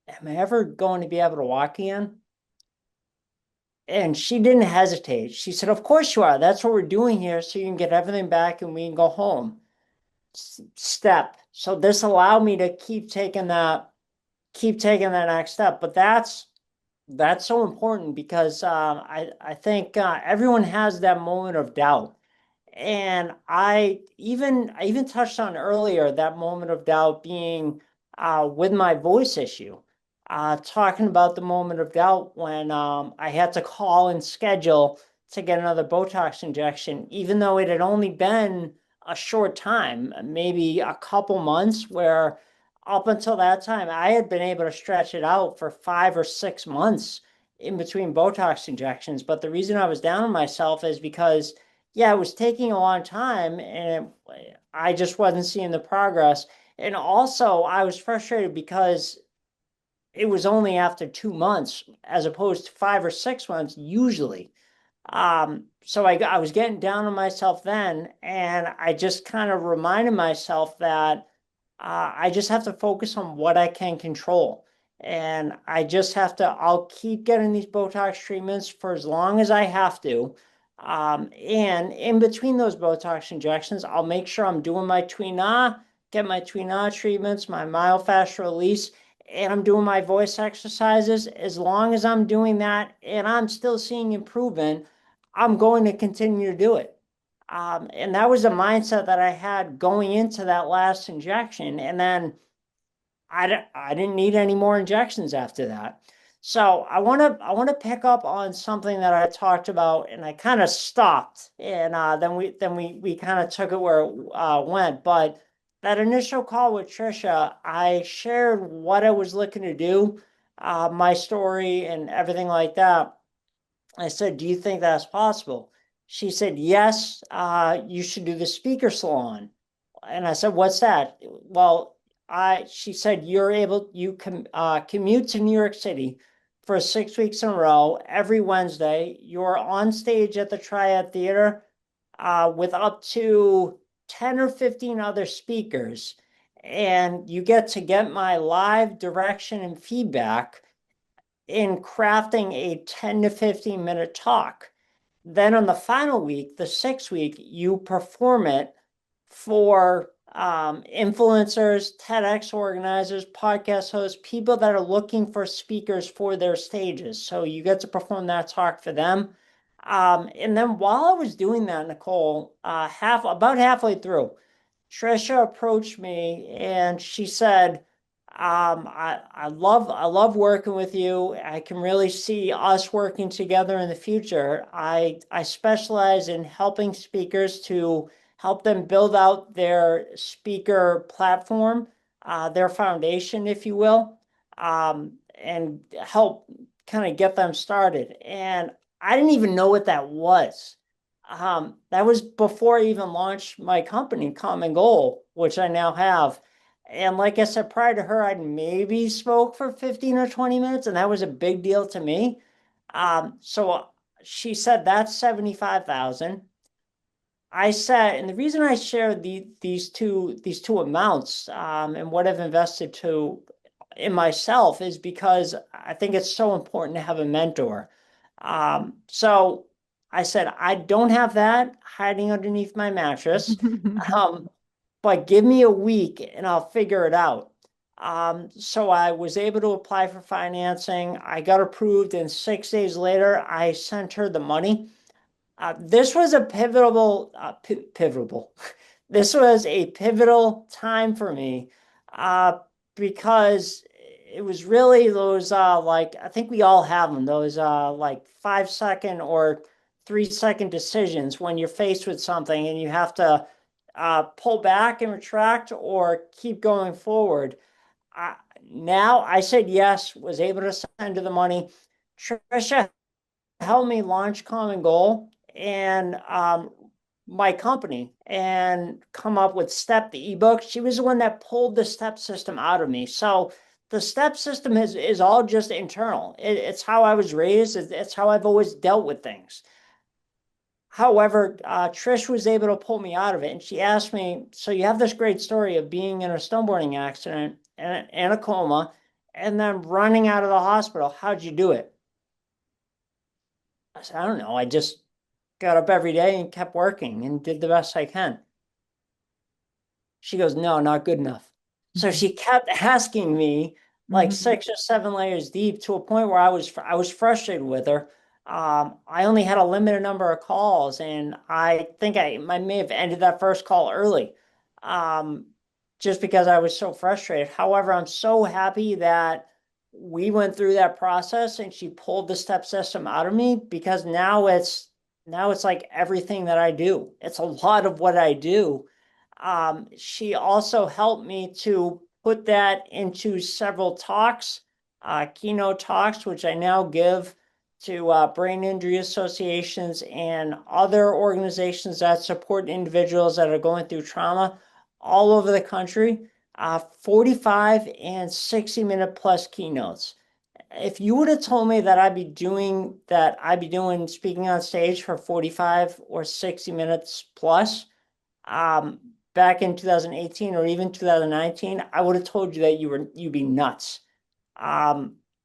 "Am I ever going to be able to walk again?" And she didn't hesitate. She said, "Of course you are. That's what we're doing here so you can get everything back and we can go home." Step. So this allowed me to keep taking that next step. But that's so important because I think everyone has that moment of doubt. And I even touched on earlier that moment of doubt being with my voice issue. Talking about the moment of doubt when I had to call and schedule to get another Botox injection, even though it had only been a short time, maybe a couple months, where up until that time I had been able to stretch it out for 5 or 6 months in between Botox injections. But the reason I was down on myself is because yeah, it was taking a long time and I just wasn't seeing the progress. And also, I was frustrated because it was only after 2 months as opposed to 5 or 6 months usually. So I was getting down on myself then, and I just kind of reminded myself that I just have to focus on what I can control. And I'll keep getting these Botox treatments for as long as I have to. And in between those Botox injections, I'll make sure I'm doing my get my Twina treatments, my myofascial release, and I'm doing my voice exercises. As long as I'm doing that and I'm still seeing improvement, I'm going to continue to do it. And that was a mindset that I had going into that last injection. And then I didn't need any more injections after that. So I want to pick up on something that I talked about, and I kind of stopped, and then we kind of took it where it went. But that initial call with Trisha, I shared what I was looking to do, my story, and everything like that. I said, "Do you think that's possible?" She said, "Yes, you should do the speaker salon." And I said, "What's that?" Well, she said, you commute to New York City for 6 weeks in a row. Every Wednesday, you're on stage at the Triad Theater with up to 10 or 15 other speakers. And you get my live direction and feedback in crafting a 10 to 15 minute talk. Then on the final week, the 6th week, you perform it for influencers, TEDx organizers, podcast hosts, people that are looking for speakers for their stages. So you get to perform that talk for them. And then while I was doing that, Nicole, about halfway through, Trisha approached me and she said, I love working with you. I can really see us working together in the future. I specialize in helping speakers to help them build out their speaker platform, their foundation, if you will, and help kind of get them started. And I didn't even know what that was. That was before I even launched my company, Common Goal, which I now have. And like I said, prior to her, I'd maybe spoke for 15 or 20 minutes, and that was a big deal to me. So she said that's 75,000. I said, and the reason I shared these two amounts and what I've invested to in myself is because I think it's so important to have a mentor. So I said, I don't have that hiding underneath my mattress, um, but give me a week and I'll figure it out. So I was able to apply for financing. I got approved, and 6 days later, I sent her the money. This was a pivotal. This was a pivotal time for me, because it was really those like I think we all have them, those like 5 second or 3 second decisions when you're faced with something and you have to pull back and retract or keep going forward. Uh, Now I said yes, was able to send her the money. Trisha helped me launch Common Goal and my company and come up with Step the ebook. She was the one that pulled the step system out of me. So the step system is all just internal. It's how I was raised. It's how I've always dealt with things. However, Trish was able to pull me out of it, and she asked me, "So you have this great story of being in a snowboarding accident and a coma, and then running out of the hospital. How'd you do it?" I said, "I don't know. I just got up every day and kept working and did the best I can." She goes, "No, not good enough." So she kept asking me like Mhm. 6 or 7 layers deep, to a point where I was frustrated with her. I only had a limited number of calls, and I think I may have ended that first call early, um, just because I was so frustrated. However, I'm so happy that we went through that process and she pulled the step system out of me, because now it's like everything that I do. It's a lot of what I do. She also helped me to put that into several talks, keynote talks, which I now give to brain injury associations and other organizations that support individuals that are going through trauma all over the country. 45 and 60-minute plus keynotes. If you would have told me that I'd be doing speaking on stage for 45 or 60 minutes plus, um, back in 2018 or even 2019, I would have told you that you'd be nuts.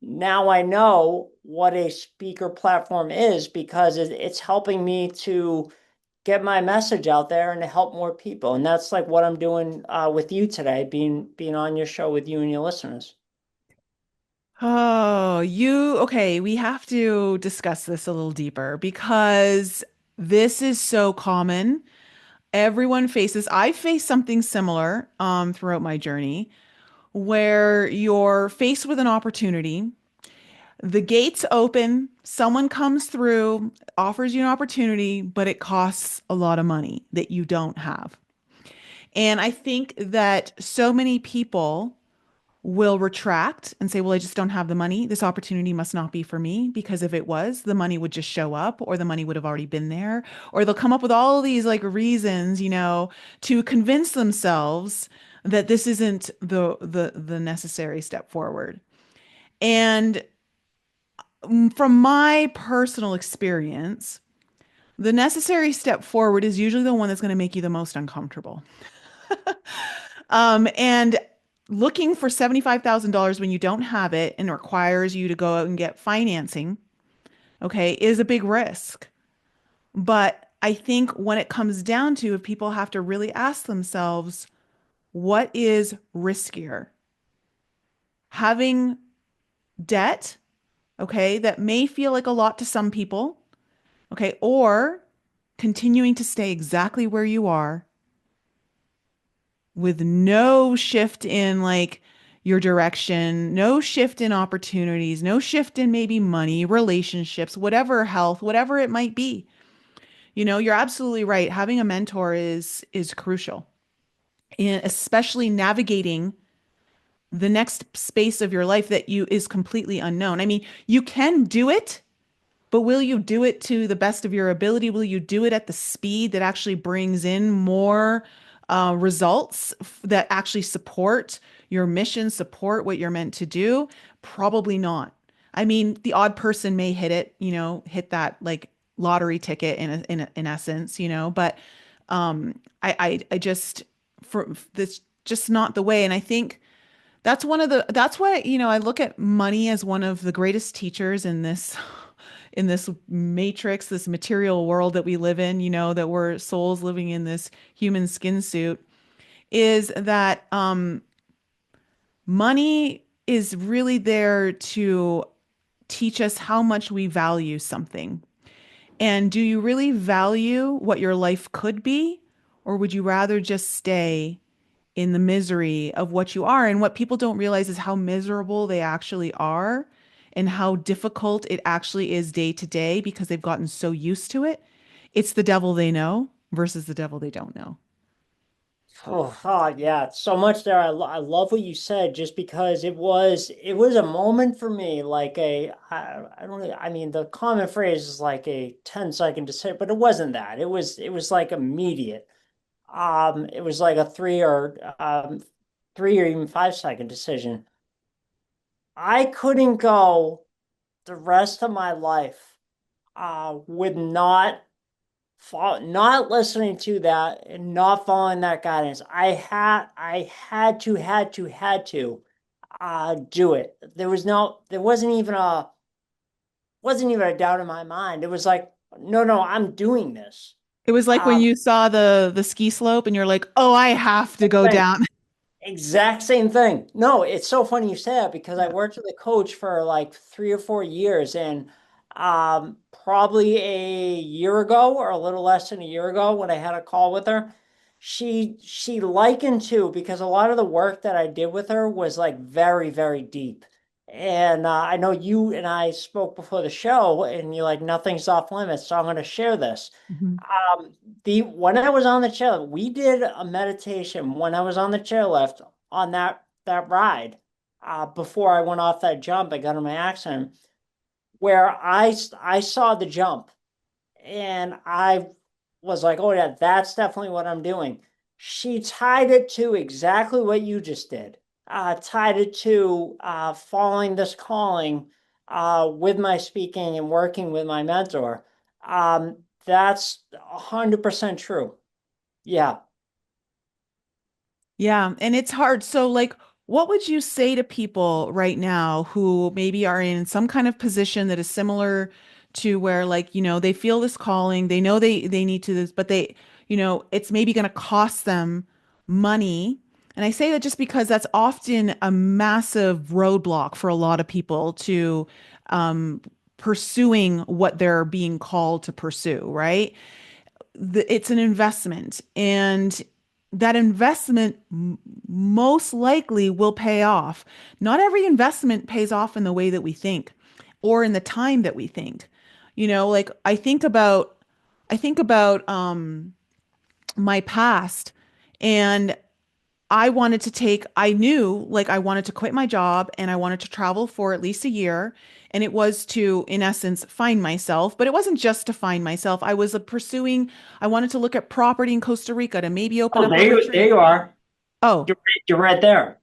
Now I know what a speaker platform is, because it's helping me to get my message out there and to help more people. And that's like what I'm doing with you today, being on your show with you and your listeners. Oh, okay, we have to discuss this a little deeper because this is so common. Everyone faces, I faced something similar throughout my journey where you're faced with an opportunity. The gates open, someone comes through, offers you an opportunity, but it costs a lot of money that you don't have. And I think that so many people will retract and say, well, I just don't have the money. This opportunity must not be for me, because if it was, the money would just show up, or the money would have already been there. Or they'll come up with all these like reasons, to convince themselves that this isn't the necessary step forward. And from my personal experience, the necessary step forward is usually the one that's going to make you the most uncomfortable. And looking for $75,000 when you don't have it and requires you to go out and get financing, okay, is a big risk. But I think when it comes down to, if people have to really ask themselves, What is riskier? Having debt, okay, that may feel like a lot to some people, okay, or continuing to stay exactly where you are with no shift in like your direction, no shift in opportunities, no shift in maybe money, relationships, whatever, health, whatever it might be. You're absolutely right. Having a mentor is crucial, and especially navigating the next space of your life that you is completely unknown. I mean, you can do it, but will you do it to the best of your ability? Will you do it at the speed that actually brings in more results that actually support your mission, support what you're meant to do? Probably not. I mean, the odd person may hit it, hit that like lottery ticket in essence, but I just for this just not the way. And I think that's why, I look at money as one of the greatest teachers in this matrix, this material world that we live in, that we're souls living in this human skin suit, is that money is really there to teach us how much we value something. And do you really value what your life could be, or would you rather just stay in the misery of what you are? And what people don't realize is how miserable they actually are and how difficult it actually is day to day because they've gotten so used to it. It's the devil they know versus the devil they don't know. Yeah, so much there. I love what you said just because it was a moment for me like I don't know, I mean the common phrase is like a 10-second decision, but it wasn't that. It was like immediate. It was like a 3 or even 5-second decision. I couldn't go the rest of my life with not listening to that and not following that guidance. I had to do it. There wasn't even a doubt in my mind. It was like, no, no, I'm doing this. It was like when Um, you saw the ski slope and you're like, "Oh, I have to go thing. down." Exact same thing. No, it's so funny you say that because I Yeah. worked with a coach for like 3 or 4 years, and probably a year ago or a little less than a year ago when I had a call with her, she likened to because a lot of the work that I did with her was like very, very deep. And I know you and I spoke before the show, and you're like, nothing's off limits, so I'm going to share this. Mhm. Um, the when I was on the chair, we did a meditation when I was on the chairlift on that ride. Before I went off that jump, I got in my accident where I saw the jump and I was like, oh yeah, that's definitely what I'm doing. She tied it to exactly what you just did. Tied it to following this calling with my speaking and working with my mentor. That's 100% true. Yeah. Yeah, and it's hard. So, like, what would you say to people right now who maybe are in some kind of position that is similar to where, like, they feel this calling, they know they need to this, but it's maybe going to cost them money. And I say that just because that's often a massive roadblock for a lot of people to um, pursuing what they're being called to pursue, right? It's an investment, and that investment most likely will pay off. Not every investment pays off in the way that we think or in the time that we think. Like I think about my past, and I knew like I wanted to quit my job and I wanted to travel for at least a year. And it was to, in essence, find myself. But it wasn't just to find myself. I wanted to look at property in Costa Rica to maybe open Oh, up a there retreat. you are. Oh, You're right there.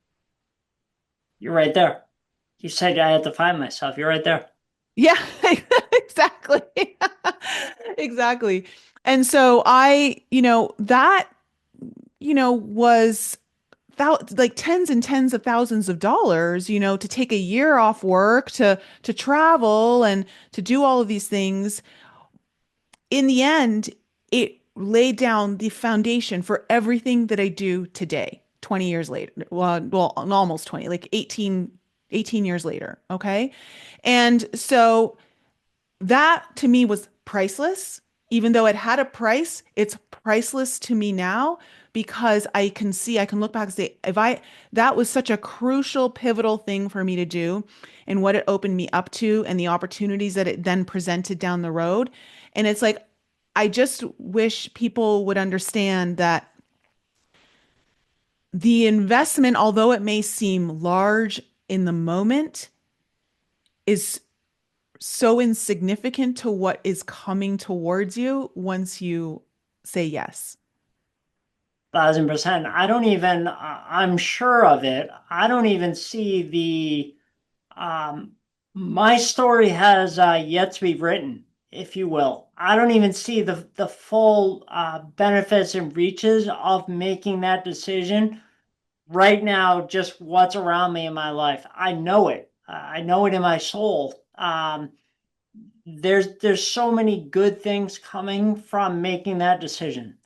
You're right there. You said I had to find myself. You're right there. yeah, exactly. Exactly. And so that, was like tens and tens of thousands of dollars, to take a year off work to travel and to do all of these things. In the end, it laid down the foundation for everything that I do today. 20 years later. Well, almost 20, like 18 years later. Okay. And so that to me was priceless. Even though it had a price, it's priceless to me now because I can look back and say, that was such a crucial, pivotal thing for me to do and what it opened me up to and the opportunities that it then presented down the road. And it's like, I just wish people would understand that the investment, although it may seem large in the moment, is so insignificant to what is coming towards you once you say yes. 1,000%. I don't even, I'm sure of it. I don't even see um, my story has yet to be written, if you will. I don't even see the full benefits and reaches of making that decision right now, just what's around me in my life. I know it. I know it in my soul. There's so many good things coming from making that decision.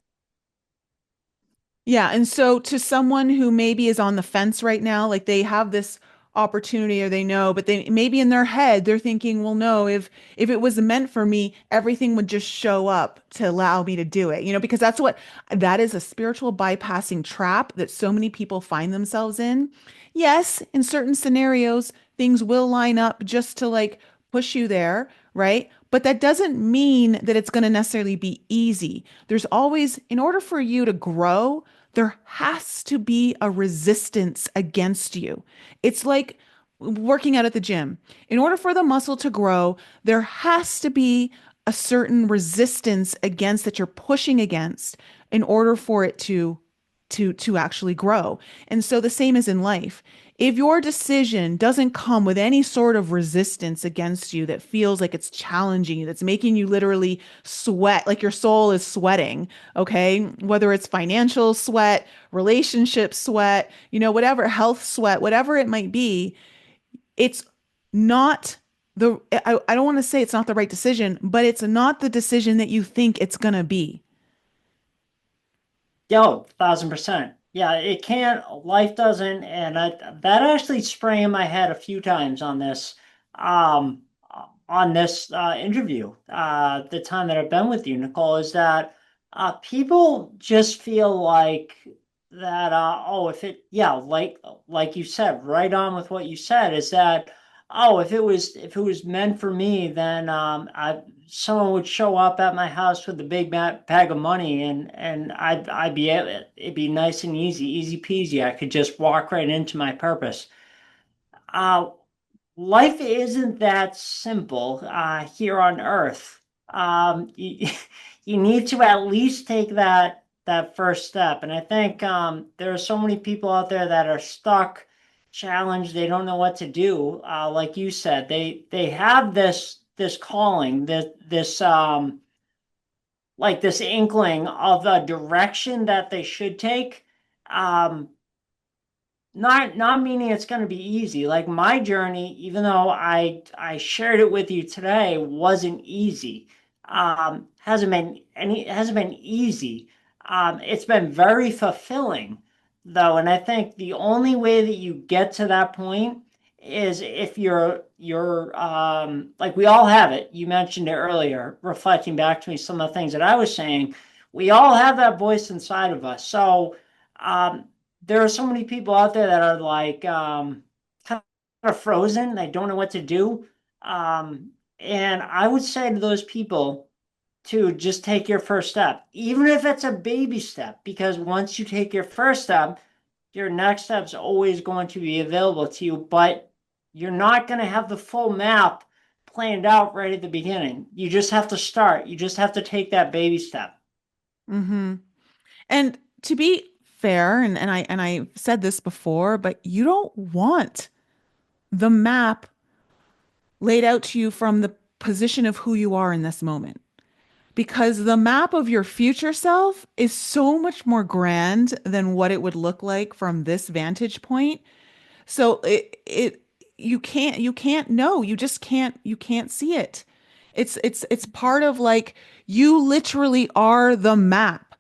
Yeah. And so to someone who maybe is on the fence right now, like they have this opportunity or they know, but they maybe in their head they're thinking, well, no, if it was meant for me, everything would just show up to allow me to do it, because that is a spiritual bypassing trap that so many people find themselves in. Yes, in certain scenarios, things will line up just to like push you there, right? But that doesn't mean that it's going to necessarily be easy. There's always, in order for you to grow, there has to be a resistance against you. It's like working out at the gym. In order for the muscle to grow, there has to be a certain resistance against that you're pushing against in order for it to actually grow. And so the same is in life. If your decision doesn't come with any sort of resistance against you that feels like it's challenging you, that's making you literally sweat, like your soul is sweating, okay? Whether it's financial sweat, relationship sweat, whatever, health sweat, whatever it might be, it's not I don't want to say it's not the right decision, but it's not the decision that you think it's going to be. Yo, 1,000%. Yeah, it can't, life doesn't, and that actually sprang in my head a few times um, on this interview, the time that I've been with you, Nicole, is that people just feel like that, oh, if it, yeah, like you said, right on with what you said, is that, oh, if it was meant for me, then someone would show up at my house with a big bag of money, and I'd be it'd be nice and easy peasy. I could just walk right into my purpose. Uh, Life isn't that simple here on Earth. You, you need to at least take that first step, and I think there are so many people out there that are stuck, challenged. They don't know what to do. Like you said, they have this calling, this like this inkling of the direction that they should take. Um, not meaning it's going to be easy. Like my journey, even though I shared it with you today, wasn't easy. Hasn't been easy. It's been very fulfilling though, and I think the only way that you get to that point is if you're like we all have it. You mentioned it earlier, reflecting back to me some of the things that I was saying. We all have that voice inside of us. So um, there are so many people out there that are like kind of frozen. They don't know what to do. And I would say to those people to just take your first step, even if it's a baby step, because once you take your first step, your next step is always going to be available to you, but you're not going to have the full map planned out right at the beginning. You just have to start. You just have to take that baby step. Hmm. And to be fair, and I said this before, but you don't want the map laid out to you from the position of who you are in this moment. Because the map of your future self is so much more grand than what it would look like from this vantage point. So you can't know. You just can't see it. It's part of like you literally are the map.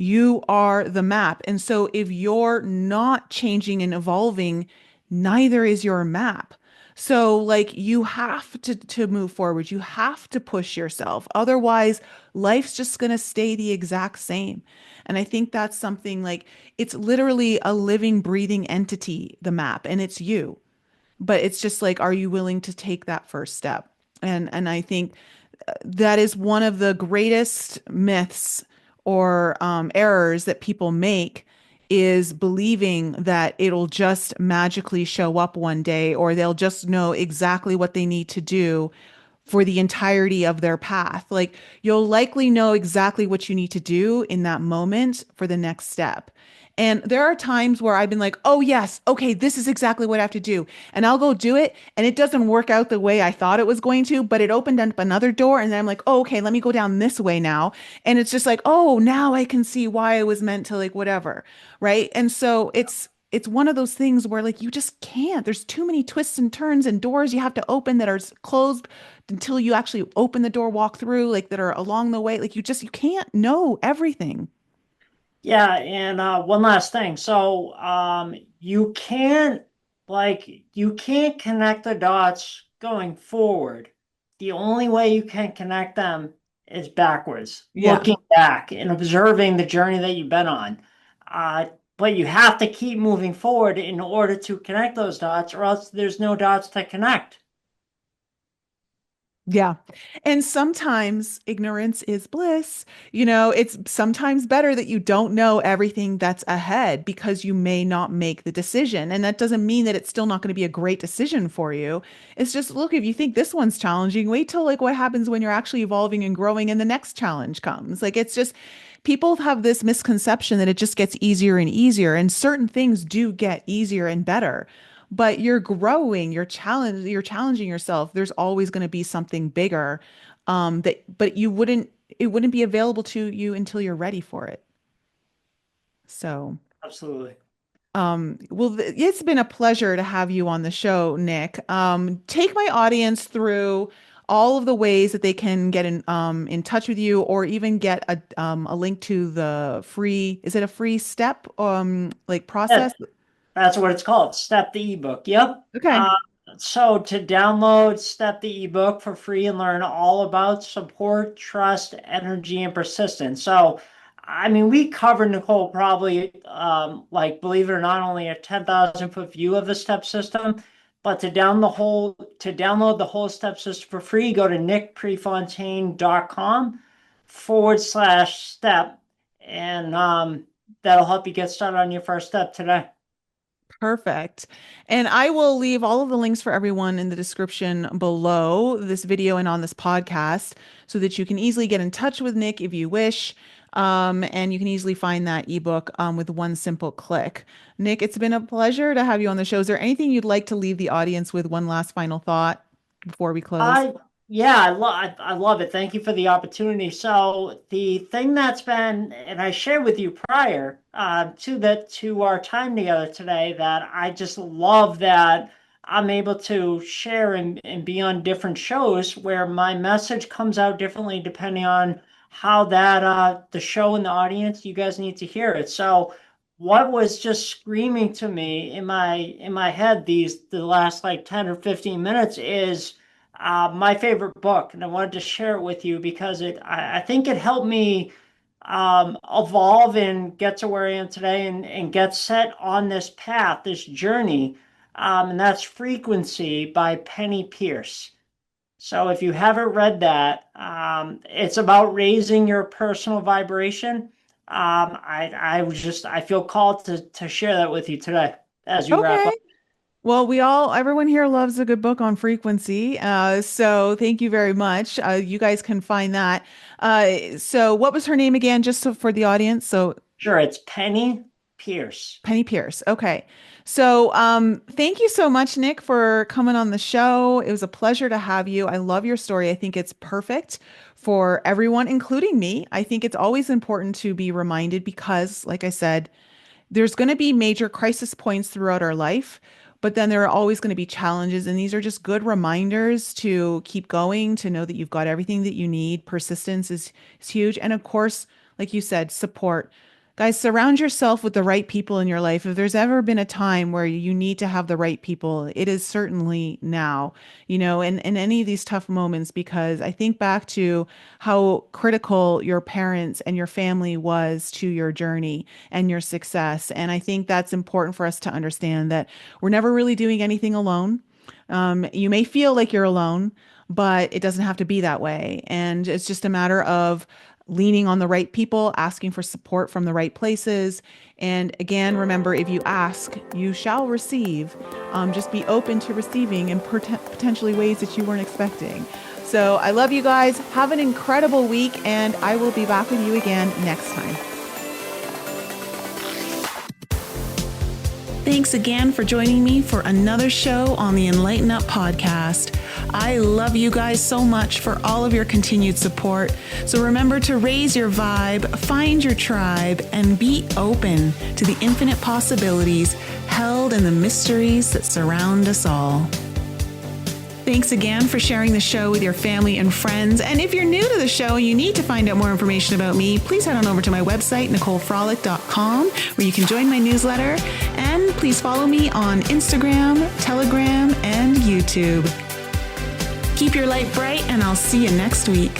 You are the map. And so if you're not changing and evolving, neither is your map. So like you have to move forward. You have to push yourself. Otherwise, life's just going to stay the exact same. And I think that's something like it's literally a living, breathing entity, the map, and it's you. But it's just like, are you willing to take that first step? And I think that is one of the greatest myths or errors that people make is believing that it'll just magically show up one day or they'll just know exactly what they need to do for the entirety of their path. Like you'll likely know exactly what you need to do in that moment for the next step. And there are times where I've been like, oh, yes, okay, this is exactly what I have to do. And I'll go do it. And it doesn't work out the way I thought it was going to, but it opened up another door. And then I'm like, oh, okay, let me go down this way now. And it's just like, oh, now I can see why I was meant to like whatever. Right. And so it's one of those things where like you just can't. There's too many twists and turns and doors you have to open that are closed until you actually open the door, walk through, like that are along the way. Like you can't know everything. Yeah, and one last thing. So, you can't connect the dots going forward. The only way you can connect them is backwards, Yeah. looking back and observing the journey that you've been on. Uh, but you have to keep moving forward in order to connect those dots, or else there's no dots to connect. Yeah. And sometimes ignorance is bliss. You know, it's sometimes better that you don't know everything that's ahead because you may not make the decision. And that doesn't mean that it's still not going to be a great decision for you. It's just, look, if you think this one's challenging, wait till like what happens when you're actually evolving and growing and the next challenge comes. Like it's just, people have this misconception that it just gets easier and easier. And certain things do get easier and better, but you're growing, you're challenging yourself. There's always going to be something bigger that but it wouldn't be available to you until you're ready for it. So, Absolutely. well, it's been a pleasure to have you on the show, Nick. Take my audience through all of the ways that they can get in touch with you or even get a link to the free, is it a free step like Yeah, process? that's what it's called, Step the ebook. Yep. Okay. So to download Step the ebook for free and learn all about support, trust, energy, and persistence. So, I mean, we covered, Nicole, probably like, believe it or not, only a 10,000-foot view of the step system. But to download the whole step system for free, go to nickprefontaine.com/step, and that'll help you get started on your first step today. Perfect. And I will leave all of the links for everyone in the description below this video and on this podcast so that you can easily get in touch with Nick if you wish. And you can easily find that ebook with one simple click. Nick, it's been a pleasure to have you on the show. Is there anything you'd like to leave the audience with one last final thought before we close? I Yeah, I love it. Thank you for the opportunity. So the thing that's been, and I shared with you prior to our time together today, that I just love that I'm able to share and be on different shows where my message comes out differently depending on how that the show and the audience, you guys need to hear it. So what was just screaming to me in my head the last like 10 or 15 minutes is my favorite book, and I wanted to share it with you because I think it helped me evolve and get to where I am today and get set on this path, this journey. And that's Frequency by Penny Pierce. So if you haven't read that, it's about raising your personal vibration. I feel called to share that with you today as we wrap Okay. up. Well, everyone here loves a good book on frequency. So thank you very much. You guys can find that. So what was her name again, just so for the audience? So Sure, it's Penny Pierce. Penny Pierce. Okay. So thank you so much, Nick, for coming on the show. It was a pleasure to have you. I love your story. I think it's perfect for everyone, including me. I think it's always important to be reminded because, like I said, there's going to be major crisis points throughout our life, but then there are always going to be challenges. And these are just good reminders to keep going, to know that you've got everything that you need. Persistence is huge. And of course, like you said, support. Guys, surround yourself with the right people in your life. If there's ever been a time where you need to have the right people, it is certainly now, in any of these tough moments, because I think back to how critical your parents and your family was to your journey and your success. And I think that's important for us to understand that we're never really doing anything alone. You may feel like you're alone, but it doesn't have to be that way. And it's just a matter of leaning on the right people, asking for support from the right places. And again, remember, if you ask, you shall receive. Just be open to receiving in potentially ways that you weren't expecting. So I love you guys. Have an incredible week, and I will be back with you again next time. Thanks again for joining me for another show on the Enlighten Up podcast. I love you guys so much for all of your continued support. So remember to raise your vibe, find your tribe, and be open to the infinite possibilities held in the mysteries that surround us all. Thanks again for sharing the show with your family and friends. And if you're new to the show and you need to find out more information about me, please head on over to my website, NicoleFrolick.com, where you can join my newsletter. And please follow me on Instagram, Telegram, and YouTube. Keep your light bright, and I'll see you next week.